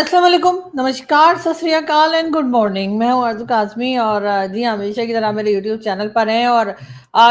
अस्सलाम वालेकुम, नमस्कार, सत श्री अकाल एंड गुड मॉर्निंग। मैं हूँ आरज़ू काज़मी और जी हाँ, हमेशा की तरह मेरे यूट्यूब चैनल पर हैं। और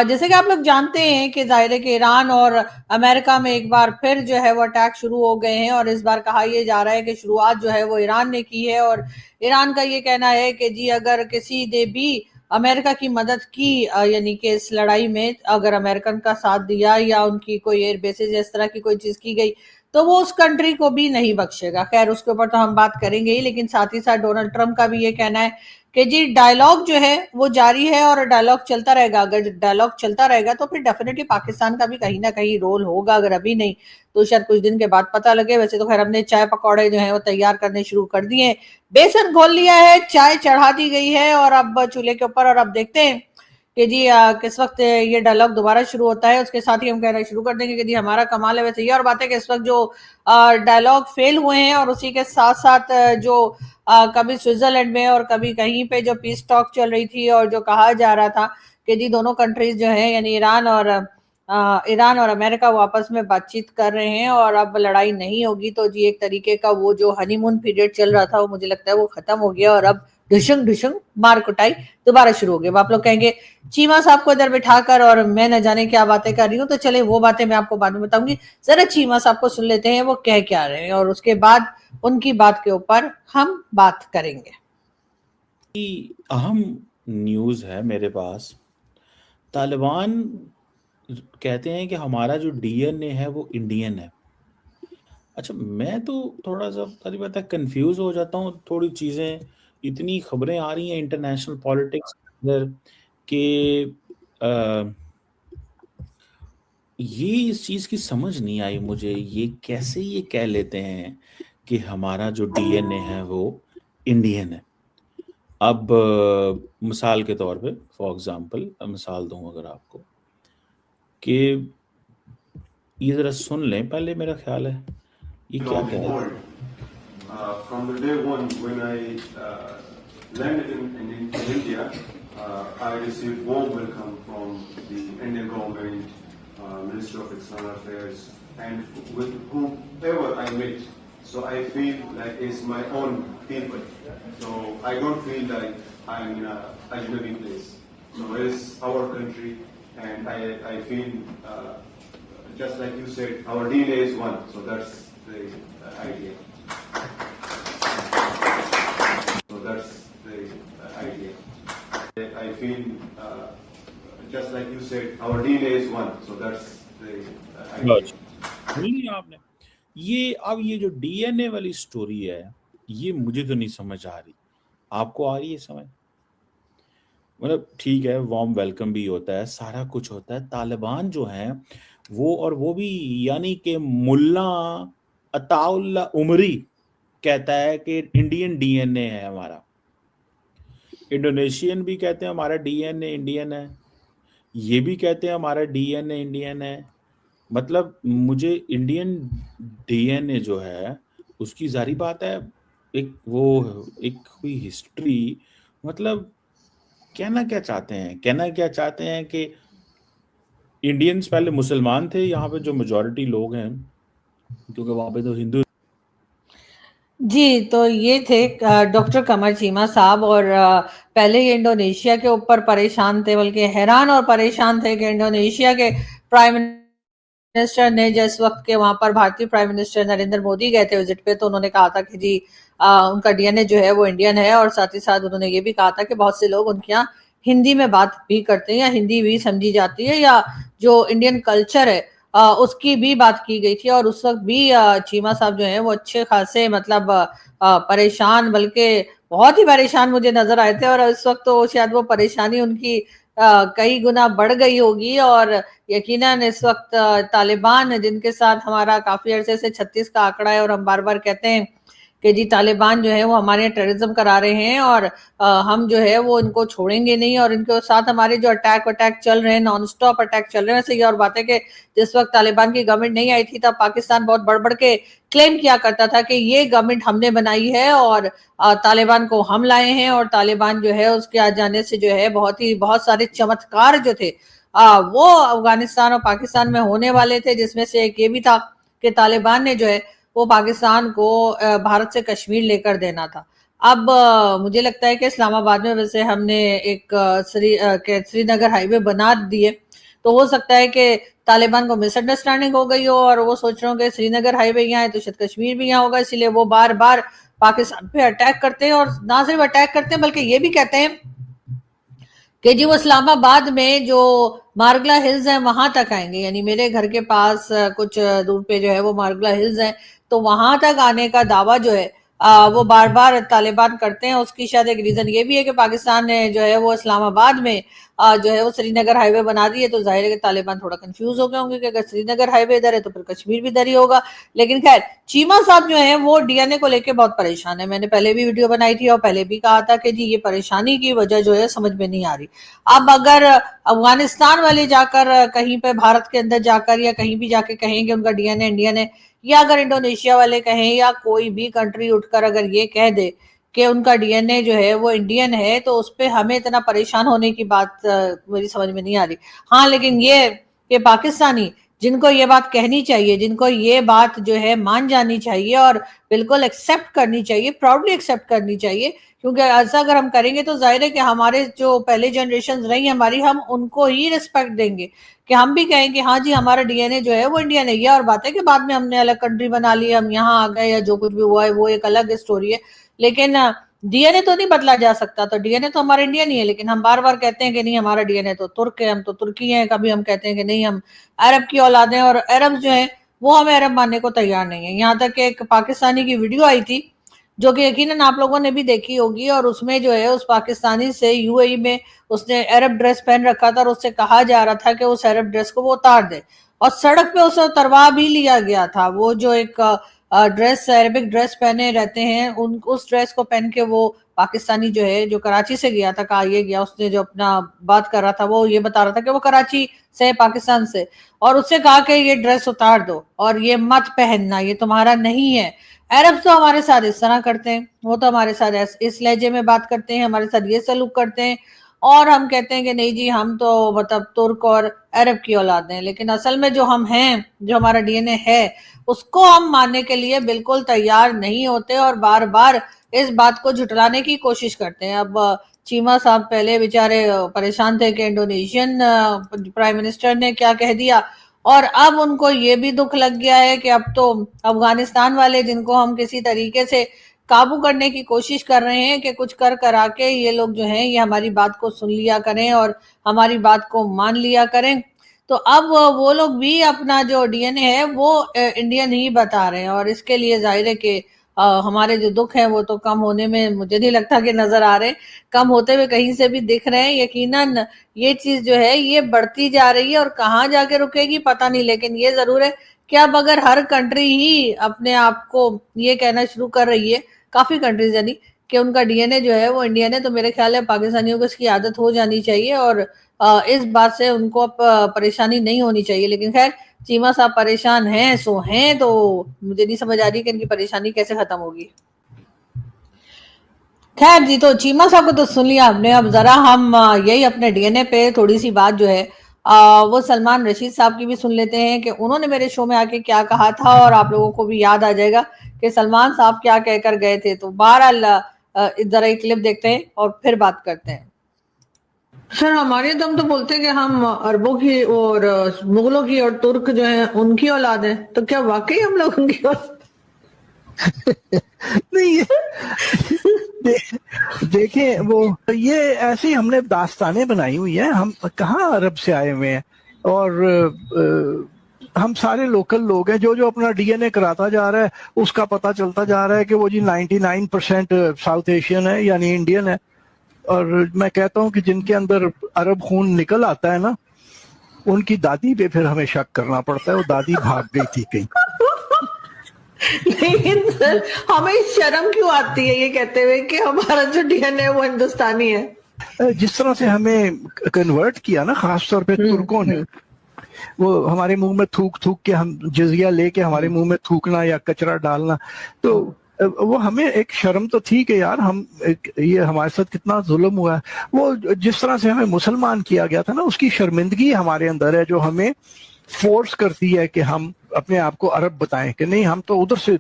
जैसे कि आप लोग जानते हैं कि ज़ाहिर है कि ईरान और अमेरिका में एक बार फिर जो है वो अटैक शुरू हो गए हैं। और इस बार कहा यह जा रहा है कि शुरुआत जो है वो ईरान ने की है। और ईरान का ये कहना है कि जी अगर किसी ने भी अमेरिका की मदद की, यानी कि इस लड़ाई में अगर अमेरिकन का साथ दिया या उनकी कोई एयर बेसिस इस तरह की कोई चीज़ की गई, तो वो उस कंट्री को भी नहीं बख्शेगा। खैर उसके ऊपर तो हम बात करेंगे ही, लेकिन साथ ही साथ डोनाल्ड ट्रंप का भी ये कहना है कि जी डायलॉग जो है वो जारी है और डायलॉग चलता रहेगा। अगर डायलॉग चलता रहेगा तो फिर डेफिनेटली पाकिस्तान का भी कहीं ना कहीं रोल होगा, अगर अभी नहीं तो शायद कुछ दिन के बाद पता लगे। वैसे तो खैर हमने चाय पकौड़े जो है वो तैयार करने शुरू कर दिए, बेसन घोल लिया है, चाय चढ़ा दी गई है और अब चूल्हे के ऊपर। और अब देखते हैं कि जी किस वक्त ये डायलॉग दोबारा शुरू होता है। उसके साथ ही हम कहना शुरू कर देंगे कि जी हमारा कमाल है। वैसे ये और बात है कि इस वक्त जो डायलॉग फेल हुए हैं और उसी के साथ साथ जो कभी स्विट्जरलैंड में और कभी कहीं पे जो पीस टॉक चल रही थी और जो कहा जा रहा था कि जी दोनों कंट्रीज जो है यानी ईरान और अमेरिका वो आपस में बातचीत कर रहे हैं और अब लड़ाई नहीं होगी। तो जी एक तरीके का वो जो हनीमून पीरियड चल रहा था वो मुझे लगता है वो खत्म हो गया और अब ढुशंग ढुशंग मार कुटाई दोबारा शुरू हो गई। आप लोग कहेंगे चीमा साहब को इधर बिठाकर और मैं न जाने क्या बातें कर रही हूँ, तो चले वो बातें मैं आपको बाद में बताऊंगी। जरा चीमा साहब को सुन लेते हैं वो कह क्या रहे हैं और उसके बाद उनकी बात के ऊपर हम बात करेंगे। अहम न्यूज़ है मेरे पास। तालिबान कहते हैं कि हमारा जो डीएनए है वो इंडियन है। अच्छा, मैं तो थोड़ा सा सारी बात है कंफ्यूज हो जाता हूँ। थोड़ी चीज़ें, इतनी खबरें आ रही हैं इंटरनेशनल पॉलिटिक्स अंदर कि ये इस चीज़ की समझ नहीं आई मुझे। ये कैसे ये कह लेते हैं कि हमारा जो डीएनए है वो इंडियन है। अब मिसाल के तौर पे फॉर एग्जांपल मिसाल दूं अगर आपको कि ये ज़रा सुन लें पहले, मेरा ख्याल है ये क्या कह रहे हैं। From the day one when I landed in India, I received warm welcome from the Indian government, Minister of External Affairs, and with whomever I met. So I feel like it's my own people. So I don't feel like I'm in a ajnabi place. So it's our country, and I feel just like you said, our DNA is one. So that's the idea. So that's the idea. I feel just like you said, our DNA is one. So that's the idea. नहीं आपने ये अब ये जो DNA वाली story है ये मुझे तो नहीं समझ आ रही। आपको आ रही है समझ? मतलब ठीक है, वार्म वेलकम भी होता है, सारा कुछ होता है। तालिबान जो है वो भी यानी कि मुल्ला अताउल्ला उमरी कहता है कि इंडियन डीएनए है हमारा। इंडोनेशियन भी कहते हैं हमारा डीएनए इंडियन है, ये भी कहते हैं हमारा डीएनए इंडियन है। मतलब मुझे इंडियन डीएनए जो है उसकी जारी बात है एक कोई हिस्ट्री, मतलब कहना क्या चाहते हैं कि इंडियंस पहले मुसलमान थे यहाँ पे जो मेजॉरिटी लोग हैं, क्योंकि वहां पे तो हिंदू। जी, तो ये थे डॉक्टर कमर चीमा साहब। और पहले ये इंडोनेशिया के ऊपर परेशान थे, बल्कि हैरान और परेशान थे कि इंडोनेशिया के प्राइम मिनिस्टर ने जिस वक्त के वहां पर भारतीय प्राइम मिनिस्टर नरेंद्र मोदी गए थे विजिट पे, तो उन्होंने कहा था कि जी उनका डीएनए जो है वो इंडियन है। और साथ ही साथ उन्होंने ये भी कहा था कि बहुत से लोग उनके यहाँ हिंदी में बात भी करते हैं या हिंदी भी समझी जाती है या जो इंडियन कल्चर है उसकी भी बात की गई थी। और उस वक्त भी चीमा साहब जो हैं वो अच्छे खासे मतलब परेशान, बल्कि बहुत ही परेशान मुझे नजर आए थे। और इस वक्त तो शायद वो परेशानी उनकी कई गुना बढ़ गई होगी। और यकीनन इस वक्त तालिबान जिनके साथ हमारा काफी अरसे से 36 का आंकड़ा है और हम बार बार कहते हैं कि जी तालिबान जो है वो हमारे यहाँ टेररिज्म करा रहे हैं और हम जो है वो इनको छोड़ेंगे नहीं। और इनके साथ हमारे जो अटैक चल रहे हैं, नॉन स्टॉप अटैक चल रहे हैं। वैसे ये और बात है कि जिस वक्त तालिबान की गवर्नमेंट नहीं आई थी तब पाकिस्तान बहुत बढ़ के क्लेम किया करता था कि ये गवर्नमेंट हमने बनाई है और तालिबान को हम लाए हैं। और तालिबान जो है उसके आ जाने से जो है बहुत सारे चमत्कार जो थे वो अफगानिस्तान और पाकिस्तान में होने वाले थे, जिसमें से एक ये भी था कि तालिबान ने जो है وہ پاکستان کو بھارت سے کشمیر لے کر دینا تھا. اب مجھے لگتا ہے کہ اسلام آباد میں ویسے ہم نے ایک سری نگر ہائی وے بنا دیے, تو ہو سکتا ہے کہ طالبان کو مس انڈرسٹینڈنگ ہو گئی ہو اور وہ سوچ رہے ہوں کہ سری نگر ہائی وے یہاں ہے تو شاید کشمیر بھی یہاں ہوگا, اسی لیے وہ بار بار پاکستان پہ اٹیک کرتے ہیں. اور نہ صرف اٹیک کرتے ہیں بلکہ یہ بھی کہتے ہیں کہ جی وہ اسلام آباد میں جو مارگلا ہلز ہیں وہاں تک آئیں گے, یعنی میرے گھر کے پاس کچھ دور پہ جو ہے وہ مارگلا ہلز ہیں, تو وہاں تک آنے کا دعویٰ جو ہے وہ بار بار طالبان کرتے ہیں. اس کی شاید ایک ریزن یہ بھی ہے کہ پاکستان نے جو ہے وہ اسلام آباد میں جو ہے وہ سری نگر ہائی وے بنا دی ہے, تو ظاہر ہے کہ طالبان تھوڑا کنفیوز ہو گئے ہوں گے کہ اگر سری نگر ہائی وے ادھر ہے تو پھر کشمیر بھی ادھر ہی ہوگا. لیکن خیر, چیمہ صاحب جو ہیں وہ ڈی این اے کو لے کے بہت پریشان ہے. میں نے پہلے بھی ویڈیو بنائی تھی اور پہلے بھی کہا تھا کہ جی یہ پریشانی کی وجہ جو ہے سمجھ میں نہیں آ رہی. اب اگر افغانستان والے جا کر کہیں پہ بھارت کے اندر جا کر یا کہیں بھی جا کے کہیں کہ ان کا ڈی این اے انڈین ہے, یا اگر انڈونیشیا والے کہیں یا کوئی بھی کنٹری اٹھ کر اگر یہ کہہ دے کہ ان کا ڈی این اے جو ہے وہ انڈین ہے, تو اس پہ ہمیں اتنا پریشان ہونے کی بات میری سمجھ میں نہیں آ رہی. ہاں لیکن یہ کہ پاکستانی جن کو یہ بات کہنی چاہیے, جن کو یہ بات جو ہے مان جانی چاہیے اور بالکل ایکسیپٹ کرنی چاہیے, پراؤڈلی ایکسیپٹ کرنی چاہیے, کیونکہ ایسا اگر ہم کریں گے تو ظاہر ہے کہ ہمارے جو پہلے جنریشن رہی ہماری, ہم ان کو ہی رسپیکٹ دیں گے کہ ہم بھی کہیں کہ ہاں جی ہمارا ڈی این اے جو ہے وہ انڈین ہے. یہ اور بات ہے کہ بعد میں ہم نے الگ کنٹری بنا لی, ہم یہاں آ گئے یا جو کچھ بھی ہوا ہے وہ ایک الگ اسٹوری ہے, لیکن ڈی این اے تو نہیں بدلا جا سکتا. تو ڈی این اے تو ہمارا انڈین ہی ہے, لیکن ہم بار بار کہتے ہیں کہ نہیں ہمارا ڈی این اے تو ترک ہے, ہم تو ترکی ہیں. کبھی ہم کہتے ہیں کہ نہیں ہم عرب کی اولاد ہیں, اور عرب جو ہیں وہ ہمیں عرب ماننے کو تیار نہیں ہے. یہاں تک کہ ایک پاکستانی کی ویڈیو آئی تھی جو کہ یقیناً آپ لوگوں نے بھی دیکھی ہوگی, اور اس میں جو ہے اس پاکستانی سے یو اے ای میں اس نے عرب ڈریس پہن رکھا تھا اور اس سے کہا جا رہا تھا کہ اس عرب ڈریس کو وہ اتار دے, اور سڑک پہ اسے اتروا بھی لیا گیا تھا. وہ جو ایک ڈریس عربک ڈریس پہنے رہتے ہیں, اس ڈریس کو پہن کے وہ پاکستانی جو ہے جو کراچی سے گیا تھا, کہا یہ گیا, اس نے جو اپنا بات کر رہا تھا وہ یہ بتا رہا تھا کہ وہ کراچی سے پاکستان سے, اور اس سے کہا کہ یہ ڈریس اتار دو اور یہ مت پہننا, یہ تمہارا نہیں ہے. عرب تو ہمارے ساتھ اس طرح کرتے ہیں, وہ تو ہمارے ساتھ اس لہجے میں بات کرتے ہیں, ہمارے ساتھ یہ سلوک کرتے ہیں, اور ہم کہتے ہیں کہ نہیں جی ہم تو مطلب ترک اور عرب کی اولاد ہیں. لیکن اصل میں جو ہم ہیں, جو ہمارا ڈی این اے ہے, اس کو ہم ماننے کے لیے بالکل تیار نہیں ہوتے اور بار بار اس بات کو جھٹلانے کی کوشش کرتے ہیں. اب چیمہ صاحب پہلے بیچارے پریشان تھے کہ انڈونیشین پرائم منسٹر نے کیا کہہ دیا, اور اب ان کو یہ بھی دکھ لگ گیا ہے کہ اب تو افغانستان والے جن کو ہم کسی طریقے سے قابو کرنے کی کوشش کر رہے ہیں کہ کچھ کرا کے یہ لوگ جو ہیں یہ ہماری بات کو سن لیا کریں اور ہماری بات کو مان لیا کریں, تو اب وہ لوگ بھی اپنا جو ڈی این اے ہے وہ انڈین ہی بتا رہے ہیں. اور اس کے لیے ظاہر ہے کہ ہمارے جو دکھ ہیں وہ تو کم ہونے میں مجھے نہیں لگتا کہ نظر آ رہے, کم ہوتے ہوئے کہیں سے بھی دکھ رہے ہیں. یقیناً یہ چیز جو ہے یہ بڑھتی جا رہی ہے اور کہاں جا کے رکے گی پتہ نہیں, لیکن یہ ضرور ہے کہ اب اگر ہر کنٹری ہی اپنے آپ کو یہ کہنا شروع کر رہی ہے, کافی کنٹریز یعنی کہ ان کا ڈی این اے جو ہے وہ انڈین ہے, تو میرے خیال ہے پاکستانیوں کو اس کی عادت ہو جانی چاہیے اور اس بات سے ان کو اب پریشانی نہیں ہونی چاہیے. لیکن خیر چیمہ صاحب پریشان ہیں سو ہیں, تو مجھے نہیں سمجھ آ رہی کہ ان کی پریشانی کیسے ختم ہوگی. خیر جی, تو چیمہ صاحب کو تو سن لیا ہم نے, اب ذرا ہم یہی اپنے ڈی این اے پہ تھوڑی سی بات جو ہے وہ سلمان رشید صاحب کی بھی سن لیتے ہیں کہ انہوں نے میرے شو میں آ کے کیا کہا تھا, اور آپ لوگوں کو بھی یاد آ جائے گا کہ سلمان صاحب کیا کہہ کر گئے تھے. تو بہرحال ذرا ایک کلپ دیکھتے ہیں اور پھر بات کرتے ہیں. سر ہمارے تو ہم تو بولتے ہیں کہ ہم عربوں کی اور مغلوں کی اور ترک جو ہیں ان کی اولاد ہیں, تو کیا واقعی ہم لوگ ان کی اولاد؟ نہیں, دیکھیں وہ یہ ایسی ہم نے داستانیں بنائی ہوئی ہیں, ہم کہاں عرب سے آئے ہوئے ہیں, اور ہم سارے لوکل لوگ ہیں. جو اپنا ڈی این اے کراتا جا رہا ہے اس کا پتہ چلتا جا رہا ہے کہ وہ جی 99% ساؤتھ ایشین ہے یعنی انڈین ہے. اور میں کہتا ہوں کہ جن کے اندر عرب خون نکل آتا ہے نا, ان کی دادی پہ پھر ہمیں شک کرنا پڑتا ہے, وہ دادی بھاگ گئی تھی کہیں. لیکن سر ہمیں شرم کیوں آتی ہے یہ کہتے ہوئے کہ ہمارا جو ڈی این اے وہ ہندوستانی ہے؟ جس طرح سے ہمیں کنورٹ کیا نا خاص طور پہ ترکوں نے, وہ ہمارے منہ میں تھوک کے ہم جزیہ لے کے ہمارے منہ میں تھوکنا یا کچرا ڈالنا, تو وہ ہمیں ایک شرم تو تھی کہ یار ہم یہ ہمارے ساتھ کتنا ظلم ہوا ہے. وہ جس طرح سے ہمیں مسلمان کیا گیا تھا نا, اس کی شرمندگی ہمارے اندر ہے جو ہمیں फोर्स करती है कि हम अपने आप को अरब बताएं कि नहीं, हम तो उधर से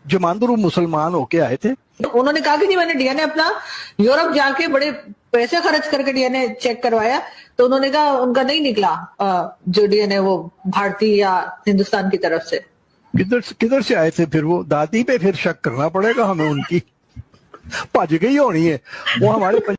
जमांदरू मुसलमान होके आए थे। उन्होंने कहा कि जी मैंने डीएनए अपना यूरोप जाके बड़े पैसे खर्च करके डीएनए चेक करवाया, तो उन्होंने कहा उनका नहीं निकला जो डीएनए वो भारतीय या हिंदुस्तान की तरफ से। किधर से आए थे फिर वो? दादी पे फिर शक करना पड़ेगा हमें, उनकी भज गई होनी है वो हमारे।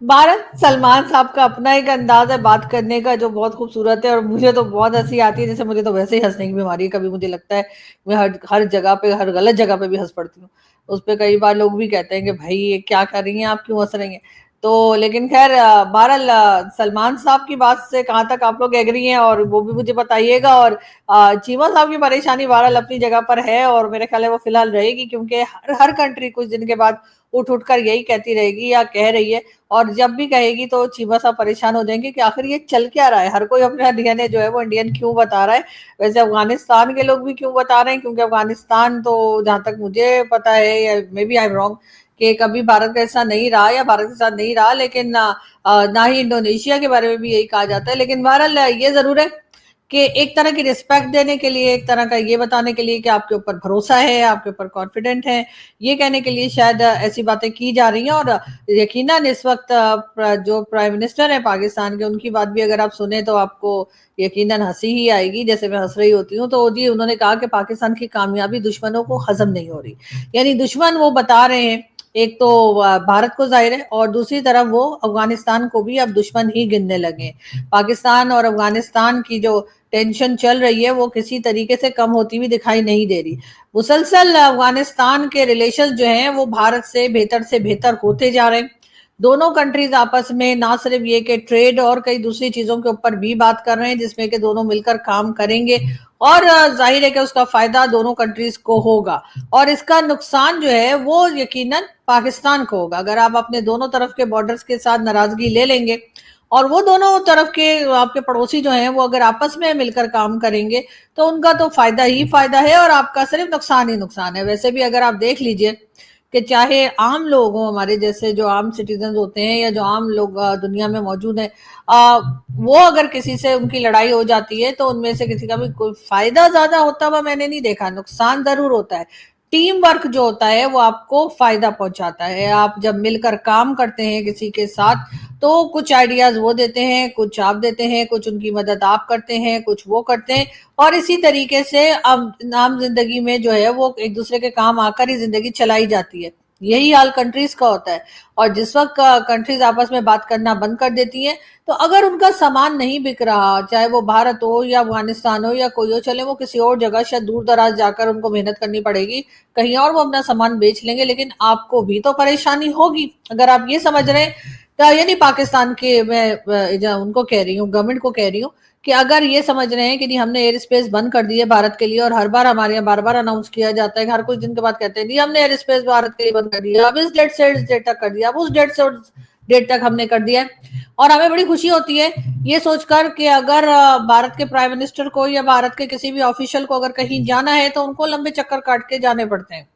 भारत सलमान साहब का अपना एक अंदाज है बात करने का जो बहुत खूबसूरत है, और मुझे तो बहुत हंसी आती है। जैसे मुझे तो वैसे ही हंसने की बीमारी है, कभी मुझे लगता है मैं हर जगह पे, हर गलत जगह पे भी हंस पड़ती हूँ। उस पे कई बार लोग भी कहते हैं कि भाई ये क्या कर रही हैं आप, क्यों हंस रही हैं। तो लेकिन खैर बहरहाल सलमान साहब की बात से कहाँ तक आप लोग एग्री हैं और वो भी मुझे बताइएगा। और चीमा साहब की परेशानी बहरहाल अपनी जगह पर है और मेरे ख्याल है वो फिलहाल रहेगी, क्योंकि हर कंट्री कुछ दिन के बाद उठ कर यही कहती रहेगी या कह रही है, और जब भी कहेगी तो चीमा साहब परेशान हो जाएंगे कि आखिर ये चल क्या रहा है, हर कोई अपना डीएनए जो है वो इंडियन क्यों बता रहा है। वैसे अफगानिस्तान के लोग भी क्यों बता रहे हैं, क्योंकि अफगानिस्तान तो जहां तक मुझे पता है, या maybe I am wrong, कि कभी भारत का हिस्सा नहीं रहा या भारत के साथ नहीं रहा, लेकिन ना ही इंडोनेशिया के बारे में भी यही कहा जाता है। लेकिन बहरहाल ये जरूर है कि एक तरह की रिस्पेक्ट देने के लिए, एक तरह का ये बताने के लिए कि आपके ऊपर भरोसा है, आपके ऊपर कॉन्फिडेंट है, ये कहने के लिए शायद ऐसी बातें की जा रही हैं। और यकीनन इस वक्त जो प्राइम मिनिस्टर है पाकिस्तान के, उनकी बात भी अगर आप सुने तो आपको यकीनन हंसी ही आएगी, जैसे मैं हंस रही होती हूँ। तो जी उन्होंने कहा कि पाकिस्तान की कामयाबी दुश्मनों को हजम नहीं हो रही, यानी दुश्मन वो बता रहे हैं, एक तो भारत को जाहिर है, और दूसरी तरफ वो अफगानिस्तान को भी अब दुश्मन ही गिनने लगे। पाकिस्तान और अफगानिस्तान की जो टेंशन चल रही है वो किसी तरीके से कम होती हुई दिखाई नहीं दे रही। मुसलसल अफगानिस्तान के रिलेशन जो हैं वो भारत से बेहतर होते जा रहे हैं। दोनों कंट्रीज आपस में ना सिर्फ ये कि ट्रेड और कई दूसरी चीजों के ऊपर भी बात कर रहे हैं, जिसमें कि दोनों मिलकर काम करेंगे, और जाहिर है कि उसका फायदा दोनों कंट्रीज को होगा, और इसका नुकसान जो है वो यकीनन पाकिस्तान को होगा। अगर आप अपने दोनों तरफ के बॉर्डर्स के साथ नाराजगी ले लेंगे और वो दोनों तरफ के आपके पड़ोसी जो हैं वो अगर आपस में मिलकर काम करेंगे, तो उनका तो फायदा ही फायदा है और आपका सिर्फ नुकसान ही नुकसान है। वैसे भी अगर आप देख लीजिए कि चाहे आम लोग हों, हमारे जैसे जो आम सिटीजन होते हैं या जो आम लोग दुनिया में मौजूद हैं, वो अगर किसी से उनकी लड़ाई हो जाती है तो उनमें से किसी का भी कोई फायदा ज्यादा होता हुआ मैंने नहीं देखा, नुकसान जरूर होता है। टीम वर्क जो होता है वो आपको फायदा पहुंचाता है। आप जब मिलकर काम करते हैं किसी के साथ, तो कुछ आइडियाज वो देते हैं, कुछ आप देते हैं, कुछ उनकी मदद आप करते हैं, कुछ वो करते हैं, और इसी तरीके से अब आम जिंदगी में जो है वो एक दूसरे के काम आकर ही जिंदगी चलाई जाती है। यही हाल कंट्रीज का होता है। और जिस वक्त कंट्रीज आपस में बात करना बंद कर देती हैं, तो अगर उनका सामान नहीं बिक रहा, चाहे वो भारत हो या अफगानिस्तान हो या कोई हो, चले वो किसी और जगह शायद दूर दराज जाकर उनको मेहनत करनी पड़ेगी, कहीं और वो अपना सामान बेच लेंगे, लेकिन आपको भी तो परेशानी होगी। अगर आप ये समझ रहे हैं, तो यानी पाकिस्तान के, मैं उनको कह रही हूँ, गवर्नमेंट को कह रही हूँ कि अगर ये समझ रहे हैं कि नहीं हमने एयर स्पेस बंद कर दी है भारत के लिए, और हर बार हमारे यहाँ बार बार अनाउंस किया जाता है, हर कुछ दिन के बाद कहते हैं नहीं हमने एयर स्पेस भारत के लिए बंद कर दिया, अब इस डेट से इस डेट तक कर दिया, अब उस डेट से उस डेट तक हमने कर दिया है। और हमें बड़ी खुशी होती है ये सोचकर कि अगर भारत के प्राइम मिनिस्टर को या भारत के किसी भी ऑफिशियल को अगर कहीं जाना है तो उनको लंबे चक्कर काट के जाने पड़ते हैं,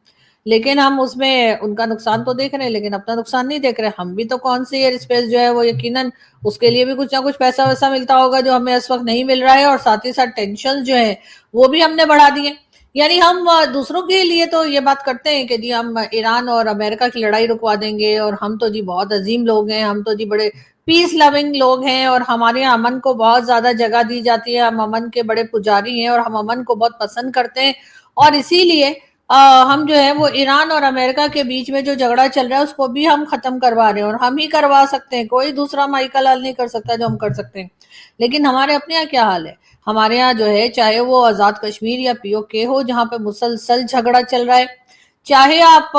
लेकिन हम उसमें उनका नुकसान तो देख रहे हैं लेकिन अपना नुकसान नहीं देख रहे। हम भी तो कौन सी एयर स्पेस जो है वो यकीनन उसके लिए भी कुछ ना कुछ पैसा वैसा मिलता होगा जो हमें इस वक्त नहीं मिल रहा है, और साथ ही साथ टेंशन जो है वो भी हमने बढ़ा दी है। यानी हम दूसरों के लिए तो ये बात करते हैं कि जी हम ईरान और अमेरिका की लड़ाई रुकवा देंगे, और हम तो जी बहुत अजीम लोग हैं, हम तो जी बड़े पीस लविंग लोग हैं, और हमारे यहाँ अमन को बहुत ज्यादा जगह दी जाती है, हम अमन के बड़े पुजारी हैं और हम अमन को बहुत पसंद करते हैं, और इसीलिए हम जो है वो ईरान और अमेरिका के बीच में जो झगड़ा चल रहा है उसको भी हम खत्म करवा रहे हैं, और हम ही करवा सकते हैं, कोई दूसरा माइकल लाल नहीं कर सकता जो हम कर सकते हैं। लेकिन हमारे अपने यहाँ क्या हाल है, हमारे यहाँ जो है चाहे वो आजाद कश्मीर या पीओके हो जहां पे मुसलसल झगड़ा चल रहा है, चाहे आप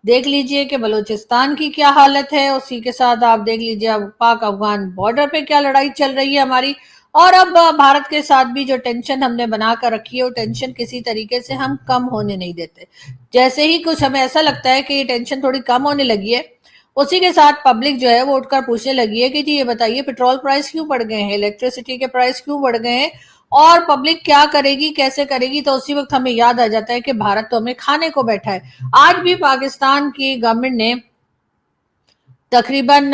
देख लीजिए कि बलूचिस्तान की क्या हालत है, उसी के साथ आप देख लीजिए अब पाक अफगान बॉर्डर पे क्या लड़ाई चल रही है हमारी, और अब भारत के साथ भी जो टेंशन हमने बनाकर रखी है वो टेंशन किसी तरीके से हम कम होने नहीं देते। जैसे ही कुछ हमें ऐसा लगता है कि ये टेंशन थोड़ी कम होने लगी है, उसी के साथ पब्लिक जो है वो उठकर पूछने लगी है कि जी ये बताइए पेट्रोल प्राइस क्यों बढ़ गए हैं, इलेक्ट्रिसिटी के प्राइस क्यों बढ़ गए हैं, और पब्लिक क्या करेगी, कैसे करेगी। तो उसी वक्त हमें याद आ जाता है कि भारत तो हमें खाने को बैठा है। आज भी पाकिस्तान की गवर्नमेंट ने तकरीबन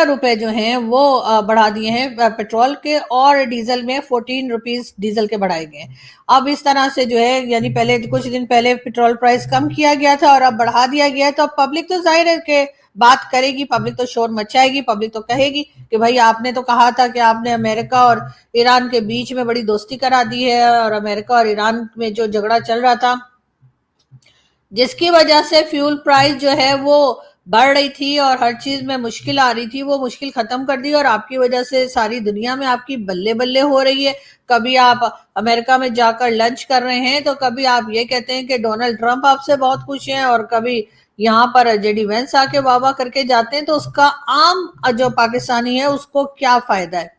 रुपए जो हैं वो बढ़ा दिए हैं पेट्रोल के, और डीजल में 14 रुपीस डीजल के बढ़ाए गए हैं। अब इस तरह से जो है, यानी पहले कुछ दिन पहले पेट्रोल प्राइस कम किया गया था और अब बढ़ा दिया गया है, तो अब पब्लिक तो जाहिर है कि बात करेगी, पब्लिक तो शोर मचाएगी, पब्लिक तो कहेगी कि भाई आपने तो कहा था कि आपने अमेरिका और ईरान के बीच में बड़ी दोस्ती करा दी है, और अमेरिका और ईरान में जो झगड़ा चल रहा था जिसकी वजह से फ्यूल प्राइस जो है वो बढ़ रही थी और हर चीज में मुश्किल आ रही थी, वो मुश्किल खत्म कर दी, और आपकी वजह से सारी दुनिया में आपकी बल्ले बल्ले हो रही है। कभी आप अमेरिका में जाकर लंच कर रहे हैं तो कभी आप ये कहते हैं कि डोनाल्ड ट्रंप आपसे बहुत खुश हैं, और कभी यहाँ पर जेडी वेंस आके वाह वाह करके जाते हैं। तो उसका आम जो पाकिस्तानी है उसको क्या फायदा है?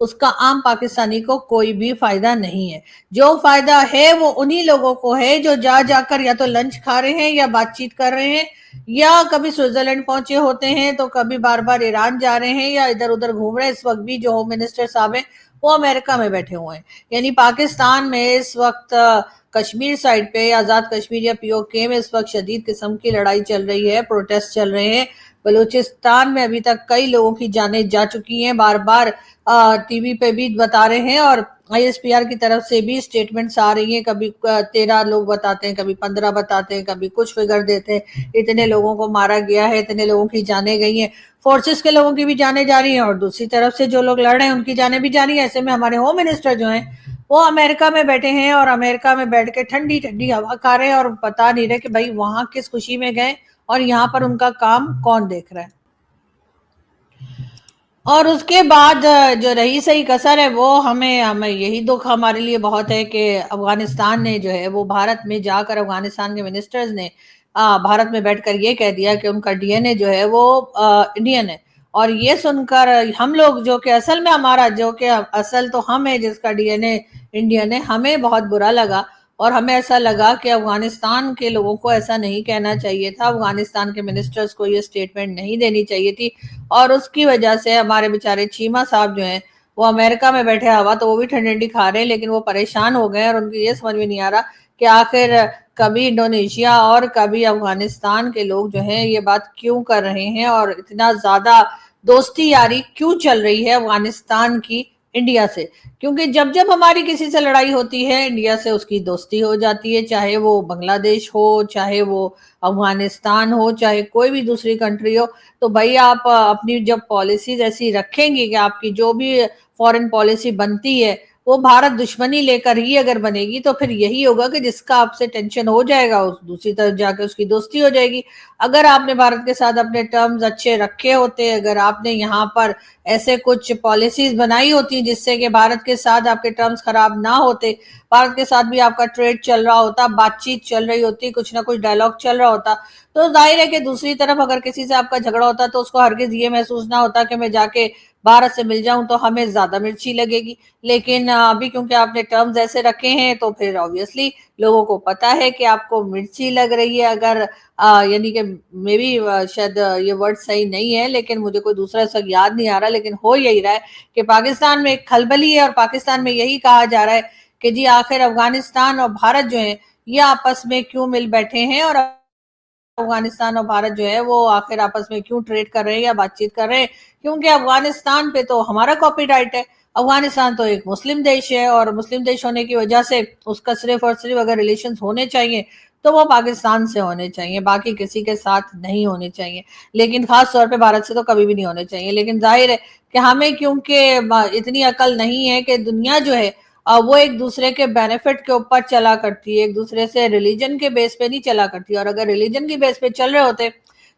उसका आम पाकिस्तानी को कोई भी फायदा नहीं है। जो फायदा है वो उन्हीं लोगों को है जो जा जाकर या तो लंच खा रहे हैं या बातचीत कर रहे हैं, या कभी स्विट्जरलैंड पहुंचे होते हैं तो कभी बार बार ईरान जा रहे हैं या इधर उधर घूम रहे हैं। इस वक्त भी जो होम मिनिस्टर साहब हैं वो अमेरिका में बैठे हुए हैं। यानी पाकिस्तान में इस वक्त कश्मीर साइड पे आजाद कश्मीर या पीओके में इस वक्त शदीद किस्म की लड़ाई चल रही है, प्रोटेस्ट चल रहे हैं। बलूचिस्तान में अभी तक कई लोगों की जानें जा चुकी हैं, बार बार टीवी पे भी बता रहे हैं, और आईएसपीआर की तरफ से भी स्टेटमेंट्स आ रही हैं। कभी 13 लोग बताते हैं, कभी 15 बताते हैं, कभी कुछ फिगर देते हैं, इतने लोगों को मारा गया है, इतने लोगों की जानें गई हैं। फोर्सेस के लोगों की भी जानें जा रही हैं और दूसरी तरफ से जो लोग लड़ रहे हैं उनकी जानें भी जा रही हैं। ऐसे में हमारे होम मिनिस्टर जो हैं वो अमेरिका में बैठे हैं और अमेरिका में बैठ के ठंडी ठंडी हवा खा रहे हैं और बता नहीं रहे कि भाई वहां किस खुशी में गए और यहाँ पर उनका काम कौन देख रहा है। और उसके बाद जो रही सही कसर है वो हमें यही दुख हमारे लिए बहुत है कि अफगानिस्तान ने जो है वो भारत में जाकर अफगानिस्तान के मिनिस्टर्स ने भारत में बैठकर ये कह दिया कि उनका डीएनए जो है वो इंडियन है। और ये सुनकर हम लोग जो कि असल में हमारा जो कि असल तो हम है जिसका डीएनए इंडियन है, हमें बहुत बुरा लगा और हमें ऐसा लगा कि अफगानिस्तान के लोगों को ऐसा नहीं कहना चाहिए था, अफगानिस्तान के मिनिस्टर्स को ये स्टेटमेंट नहीं देनी चाहिए थी। और उसकी वजह से हमारे बेचारे चीमा साहब जो हैं वो अमेरिका में बैठे हवा तो वो भी ठंडी ठंडी खा रहे हैं, लेकिन वो परेशान हो गए और उनकी ये समझ में नहीं आ रहा कि आखिर कभी इंडोनेशिया और कभी अफगानिस्तान के लोग जो हैं ये बात क्यों कर रहे हैं और इतना ज्यादा दोस्ती यारी क्यों चल रही है अफगानिस्तान की इंडिया से। क्योंकि जब जब हमारी किसी से लड़ाई होती है इंडिया से उसकी दोस्ती हो जाती है, चाहे वो बांग्लादेश हो, चाहे वो अफगानिस्तान हो, चाहे कोई भी दूसरी कंट्री हो। तो भाई आप अपनी जब पॉलिसीज ऐसी रखेंगे कि आपकी जो भी फॉरेन पॉलिसी बनती है वो भारत दुश्मनी लेकर ही अगर बनेगी तो फिर यही होगा कि जिसका आपसे टेंशन हो जाएगा उस दूसरी तरफ जाके उसकी दोस्ती हो जाएगी। अगर आपने भारत के साथ अपने टर्म्स अच्छे रखे होते, अगर आपने यहाँ पर ऐसे कुछ पॉलिसीज बनाई होती जिससे कि भारत के साथ आपके टर्म्स खराब ना होते, भारत के साथ भी आपका ट्रेड चल रहा होता, बातचीत चल रही होती, कुछ ना कुछ डायलॉग चल रहा होता, तो जाहिर है कि दूसरी तरफ अगर किसी से आपका झगड़ा होता तो उसको हरगिज ये महसूस ना होता कि मैं जाके भारत से मिल जाऊं तो हमें ज्यादा मिर्ची लगेगी। लेकिन अभी क्योंकि आपने टर्म्स ऐसे रखे हैं तो फिर ऑब्वियसली लोगों को पता है कि आपको मिर्ची लग रही है। अगर यानी कि मे बी शायद ये वर्ड सही नहीं है लेकिन मुझे कोई दूसरा सब याद नहीं आ रहा, लेकिन हो यही रहा है कि पाकिस्तान में एक खलबली है और पाकिस्तान में यही कहा जा रहा है कि जी आखिर अफगानिस्तान और भारत जो है ये आपस में क्यों मिल बैठे हैं और अफगानिस्तान और भारत जो है वो आखिर आपस में क्यों ट्रेड कर रहे हैं या बातचीत कर रहे हैं। क्योंकि अफगानिस्तान पे तो हमारा कॉपीराइट है। अफगानिस्तान तो एक मुस्लिम देश है और मुस्लिम देश होने की वजह से उसका सिर्फ और सिर्फ अगर रिलेशंस होने चाहिए तो वो पाकिस्तान से होने चाहिए, बाकी किसी के साथ नहीं होने चाहिए, लेकिन खास तौर पे भारत से तो कभी भी नहीं होने चाहिए। लेकिन जाहिर है कि हमें क्योंकि इतनी अकल नहीं है कि दुनिया जो है वो एक दूसरे के बेनिफिट के ऊपर चला करती है, एक दूसरे से रिलीजन के बेस पे नहीं चला करती। और अगर रिलीजन की बेस पे चल रहे होते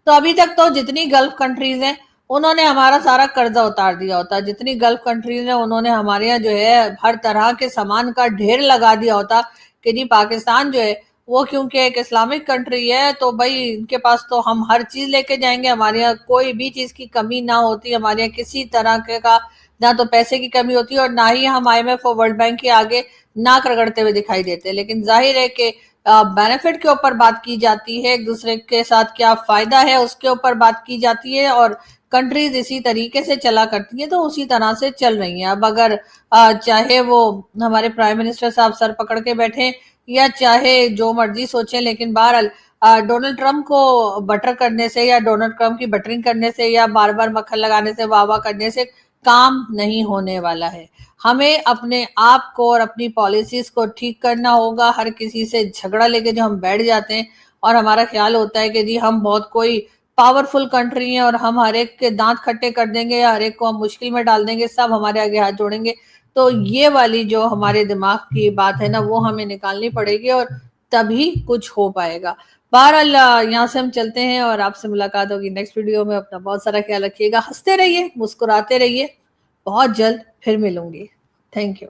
तो अभी तक तो जितनी गल्फ कंट्रीज हैं उन्होंने हमारा सारा कर्जा उतार दिया होता, जितनी गल्फ कंट्रीज हैं उन्होंने हमारे यहाँ जो है हर तरह के सामान का ढेर लगा दिया होता कि नहीं पाकिस्तान जो है वो क्योंकि एक इस्लामिक कंट्री है तो भाई इनके पास तो हम हर चीज लेके जाएंगे, हमारे यहाँ कोई भी चीज की कमी ना होती, हमारे यहाँ किसी तरह के का ना तो पैसे की कमी होती है और ना ही हम IMF और वर्ल्ड बैंक के आगे नाक रगड़ते हुए दिखाई देते। लेकिन जाहिर है कि बेनिफिट के ऊपर बात की जाती है, एक दूसरे के साथ क्या फायदा है उसके ऊपर बात की जाती है और कंट्रीज इसी तरीके से चला करती हैं तो उसी तरह से चल रही हैं। अब अगर चाहे वो हमारे प्राइम मिनिस्टर साहब सर पकड़ के बैठे या चाहे जो मर्जी सोचें, लेकिन बहरहाल डोनाल्ड ट्रंप को बटर करने से या डोनाल्ड ट्रंप की बटरिंग करने से या बार बार मक्खन लगाने से वाह वाह करने से काम नहीं होने वाला है। हमें अपने आप को और अपनी पॉलिसीज को ठीक करना होगा। हर किसी से झगड़ा लेके जो हम बैठ जाते हैं और हमारा ख्याल होता है कि जी हम बहुत कोई पावरफुल कंट्री हैं और हम हर एक के दांत खट्टे कर देंगे या हर एक को हम मुश्किल में डाल देंगे, सब हमारे आगे हाथ जोड़ेंगे, तो ये वाली जो हमारे दिमाग की बात है ना वो हमें निकालनी पड़ेगी और तभी कुछ हो पाएगा। बहरहाल यहाँ से हम चलते हैं और आपसे मुलाकात होगी नेक्स्ट वीडियो में। अपना बहुत सारा ख्याल रखिएगा, हंसते रहिए, मुस्कुराते रहिए। बहुत जल्द फिर मिलूंगी। Thank you.